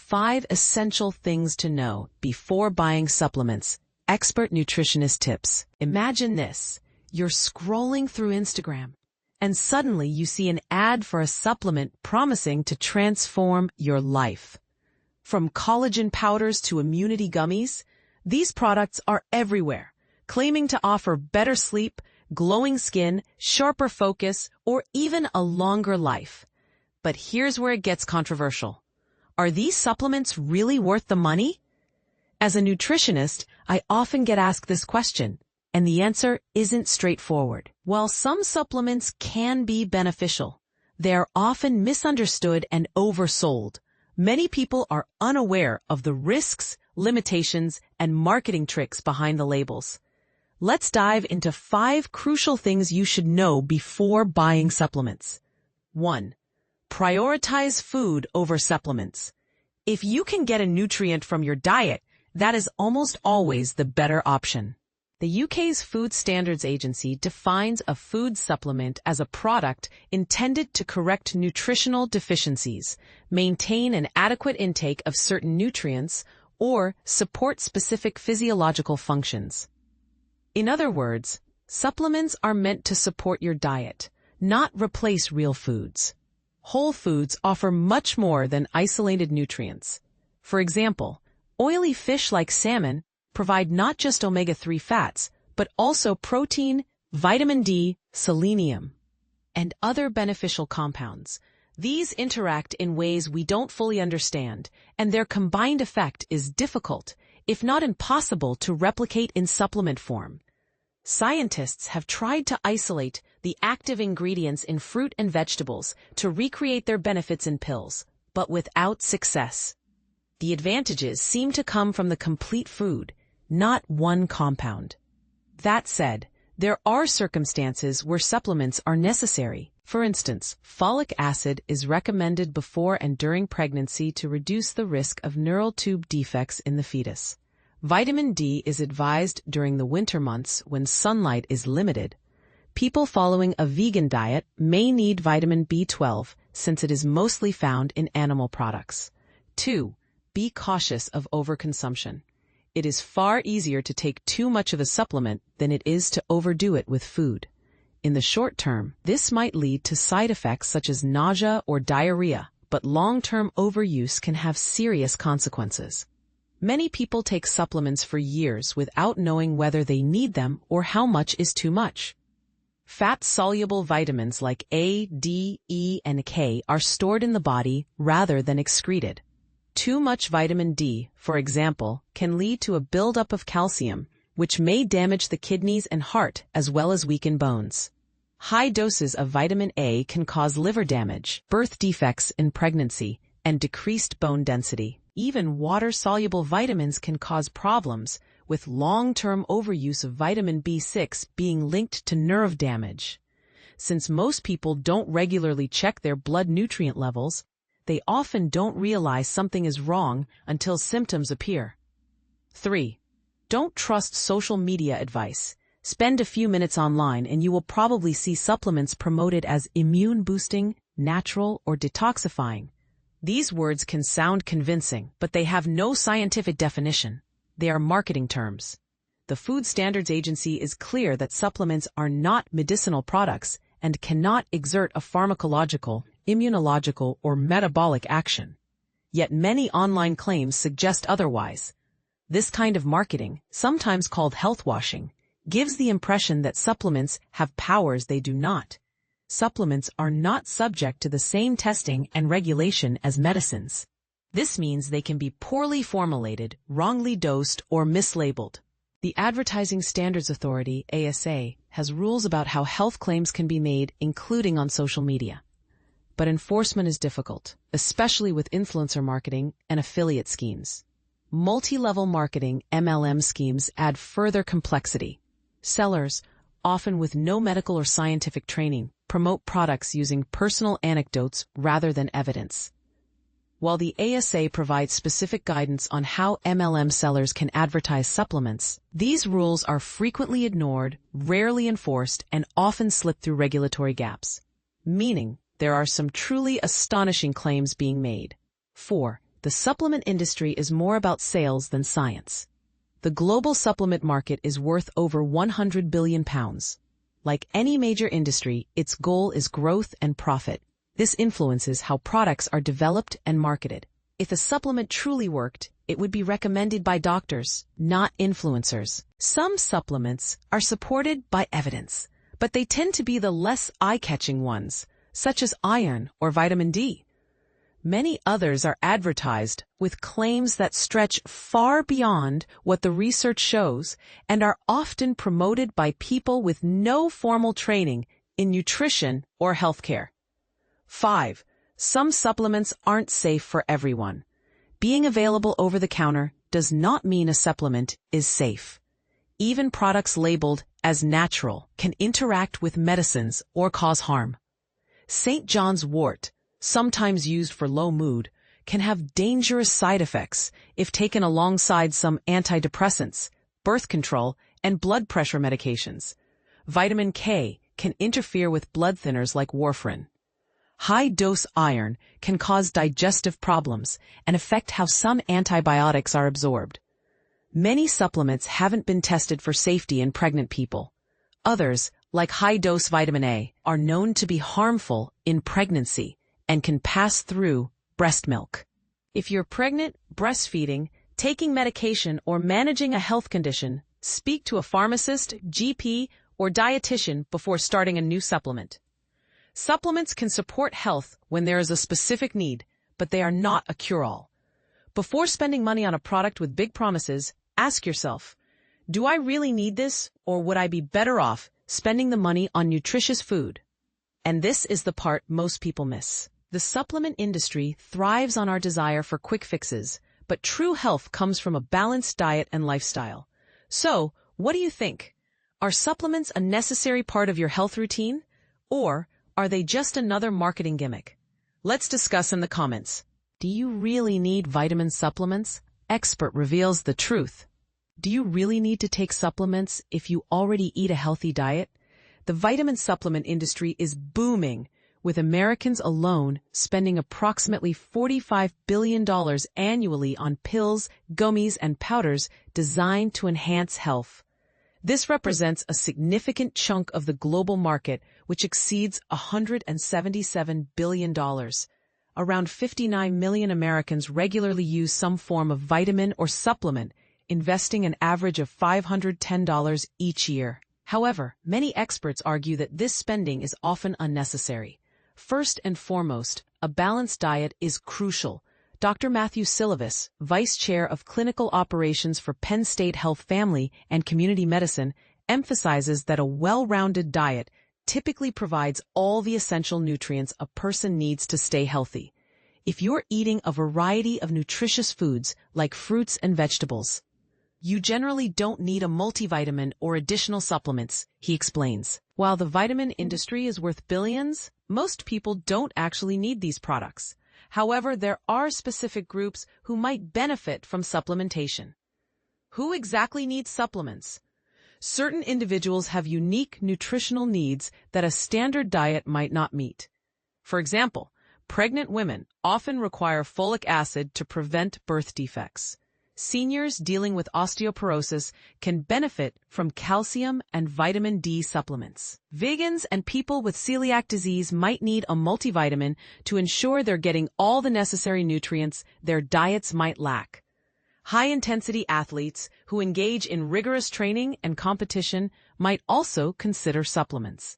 5 essential things to know before buying supplements. Expert nutritionist tips. Imagine this. You're scrolling through Instagram, and suddenly you see an ad for a supplement promising to transform your life. From collagen powders to immunity gummies, these products are everywhere, claiming to offer better sleep, glowing skin, sharper focus, or even a longer life. But here's where it gets controversial. Are these supplements really worth the money? As a nutritionist, I often get asked this question, and the answer isn't straightforward. While some supplements can be beneficial, they are often misunderstood and oversold. Many people are unaware of the risks, limitations, and marketing tricks behind the labels. Let's dive into 5 crucial things you should know before buying supplements. 1. Prioritize food over supplements. If you can get a nutrient from your diet, that is almost always the better option. The UK's Food Standards Agency defines a food supplement as a product intended to correct nutritional deficiencies, maintain an adequate intake of certain nutrients, or support specific physiological functions. In other words, supplements are meant to support your diet, not replace real foods. Whole foods offer much more than isolated nutrients. For example, oily fish like salmon provide not just omega-3 fats, but also protein, vitamin D, selenium, and other beneficial compounds. These interact in ways we don't fully understand, and their combined effect is difficult, if not impossible, to replicate in supplement form. Scientists have tried to isolate the active ingredients in fruit and vegetables to recreate their benefits in pills, but without success. The advantages seem to come from the complete food, not one compound. That said, there are circumstances where supplements are necessary. For instance, folic acid is recommended before and during pregnancy to reduce the risk of neural tube defects in the fetus. Vitamin D is advised during the winter months when sunlight is limited. People following a vegan diet may need vitamin B12 since it is mostly found in animal products. 2. Be cautious of overconsumption. It is far easier to take too much of a supplement than it is to overdo it with food. In the short term, this might lead to side effects such as nausea or diarrhea, but long-term overuse can have serious consequences. Many people take supplements for years without knowing whether they need them or how much is too much. Fat-soluble vitamins like A, D, E, and K are stored in the body rather than excreted. Too much vitamin D, for example, can lead to a buildup of calcium, which may damage the kidneys and heart as well as weaken bones. High doses of vitamin A can cause liver damage, birth defects in pregnancy, and decreased bone density. Even water-soluble vitamins can cause problems, with long-term overuse of vitamin B6 being linked to nerve damage. Since most people don't regularly check their blood nutrient levels, they often don't realize something is wrong until symptoms appear. 3. Don't trust social media advice. Spend a few minutes online and you will probably see supplements promoted as immune-boosting, natural, or detoxifying. These words can sound convincing, but they have no scientific definition. They are marketing terms. The Food Standards Agency is clear that supplements are not medicinal products and cannot exert a pharmacological, immunological, or metabolic action. Yet many online claims suggest otherwise. This kind of marketing, sometimes called health washing, gives the impression that supplements have powers they do not. Supplements are not subject to the same testing and regulation as medicines. This means they can be poorly formulated, wrongly dosed, or mislabeled. The Advertising Standards Authority, ASA, has rules about how health claims can be made, including on social media. But enforcement is difficult, especially with influencer marketing and affiliate schemes. Multi-level marketing, MLM schemes, add further complexity. Sellers, often with no medical or scientific training, promote products using personal anecdotes rather than evidence. While the ASA provides specific guidance on how MLM sellers can advertise supplements, these rules are frequently ignored, rarely enforced, and often slip through regulatory gaps. Meaning, there are some truly astonishing claims being made. 4. the supplement industry is more about sales than science. The global supplement market is worth over £100 billion. Like any major industry, its goal is growth and profit. This influences how products are developed and marketed. If a supplement truly worked, it would be recommended by doctors, not influencers. Some supplements are supported by evidence, but they tend to be the less eye-catching ones, such as iron or vitamin D. Many others are advertised with claims that stretch far beyond what the research shows and are often promoted by people with no formal training in nutrition or healthcare. 5. Some supplements aren't safe for everyone. Being available over the counter does not mean a supplement is safe. Even products labeled as natural can interact with medicines or cause harm. St. John's wort, sometimes used for low mood, can have dangerous side effects if taken alongside some antidepressants, birth control, and blood pressure medications. Vitamin K can interfere with blood thinners like warfarin. High-dose iron can cause digestive problems and affect how some antibiotics are absorbed. Many supplements haven't been tested for safety in pregnant people. Others, like high-dose vitamin A, are known to be harmful in pregnancy and can pass through breast milk. If you're pregnant, breastfeeding, taking medication, or managing a health condition, speak to a pharmacist, GP, or dietitian before starting a new supplement. Supplements can support health when there is a specific need, but they are not a cure-all. Before spending money on a product with big promises, ask yourself, do I really need this, or would I be better off spending the money on nutritious food? And this is the part most people miss. The supplement industry thrives on our desire for quick fixes, but true health comes from a balanced diet and lifestyle. So, what do you think? Are supplements a necessary part of your health routine? Or are they just another marketing gimmick? Let's discuss in the comments. Do you really need vitamin supplements? Expert reveals the truth. Do you really need to take supplements if you already eat a healthy diet? The vitamin supplement industry is booming, with Americans alone spending approximately $45 billion annually on pills, gummies, and powders designed to enhance health. This represents a significant chunk of the global market, which exceeds $177 billion. Around 59 million Americans regularly use some form of vitamin or supplement, investing an average of $510 each year. However, many experts argue that this spending is often unnecessary. First and foremost, a balanced diet is crucial. Dr. Matthew Silvis, Vice Chair of Clinical Operations for Penn State Health Family and Community Medicine, emphasizes that a well-rounded diet typically provides all the essential nutrients a person needs to stay healthy. If you're eating a variety of nutritious foods like fruits and vegetables, you generally don't need a multivitamin or additional supplements, he explains. While the vitamin industry is worth billions, most people don't actually need these products. However, there are specific groups who might benefit from supplementation. Who exactly needs supplements? Certain individuals have unique nutritional needs that a standard diet might not meet. For example, pregnant women often require folic acid to prevent birth defects. Seniors dealing with osteoporosis can benefit from calcium and vitamin D supplements. Vegans and people with celiac disease might need a multivitamin to ensure they're getting all the necessary nutrients their diets might lack. High-intensity athletes who engage in rigorous training and competition might also consider supplements.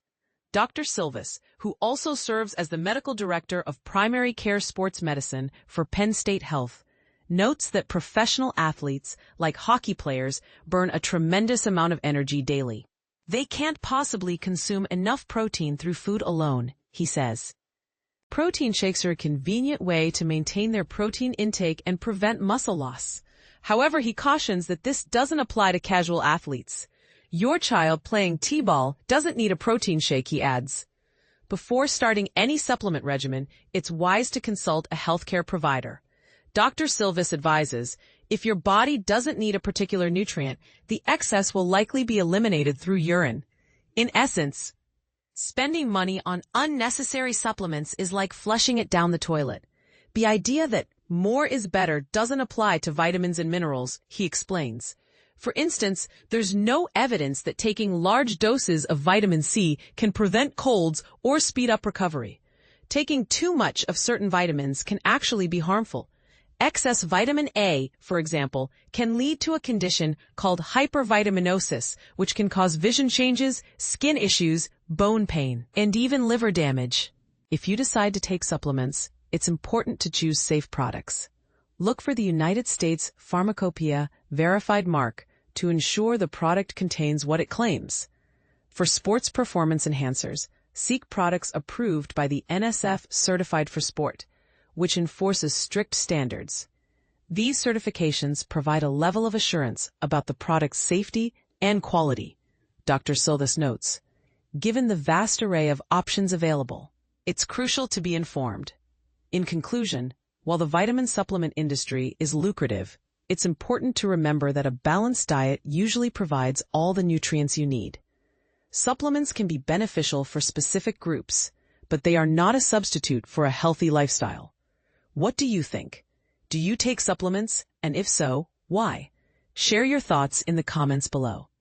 Dr. Silvis, who also serves as the medical director of primary care sports medicine for Penn State Health, notes that professional athletes, like hockey players, burn a tremendous amount of energy daily. They can't possibly consume enough protein through food alone, he says. Protein shakes are a convenient way to maintain their protein intake and prevent muscle loss. However, he cautions that this doesn't apply to casual athletes. Your child playing t-ball doesn't need a protein shake, he adds. Before starting any supplement regimen, it's wise to consult a healthcare provider. Dr. Silvis advises, if your body doesn't need a particular nutrient, the excess will likely be eliminated through urine. In essence, spending money on unnecessary supplements is like flushing it down the toilet. The idea that More is better doesn't apply to vitamins and minerals, he explains. For instance, there's no evidence that taking large doses of vitamin C can prevent colds or speed up recovery. Taking too much of certain vitamins can actually be harmful. Excess vitamin A, for example, can lead to a condition called hypervitaminosis, which can cause vision changes, skin issues, bone pain, and even liver damage. If you decide to take supplements, it's important to choose safe products. Look for the United States Pharmacopeia verified mark to ensure the product contains what it claims. For sports performance enhancers, seek products approved by the NSF Certified for Sport, which enforces strict standards. These certifications provide a level of assurance about the product's safety and quality. Dr. Silvas notes, given the vast array of options available, it's crucial to be informed. In conclusion, while the vitamin supplement industry is lucrative, it's important to remember that a balanced diet usually provides all the nutrients you need. Supplements can be beneficial for specific groups, but they are not a substitute for a healthy lifestyle. What do you think? Do you take supplements? And if so, why? Share your thoughts in the comments below.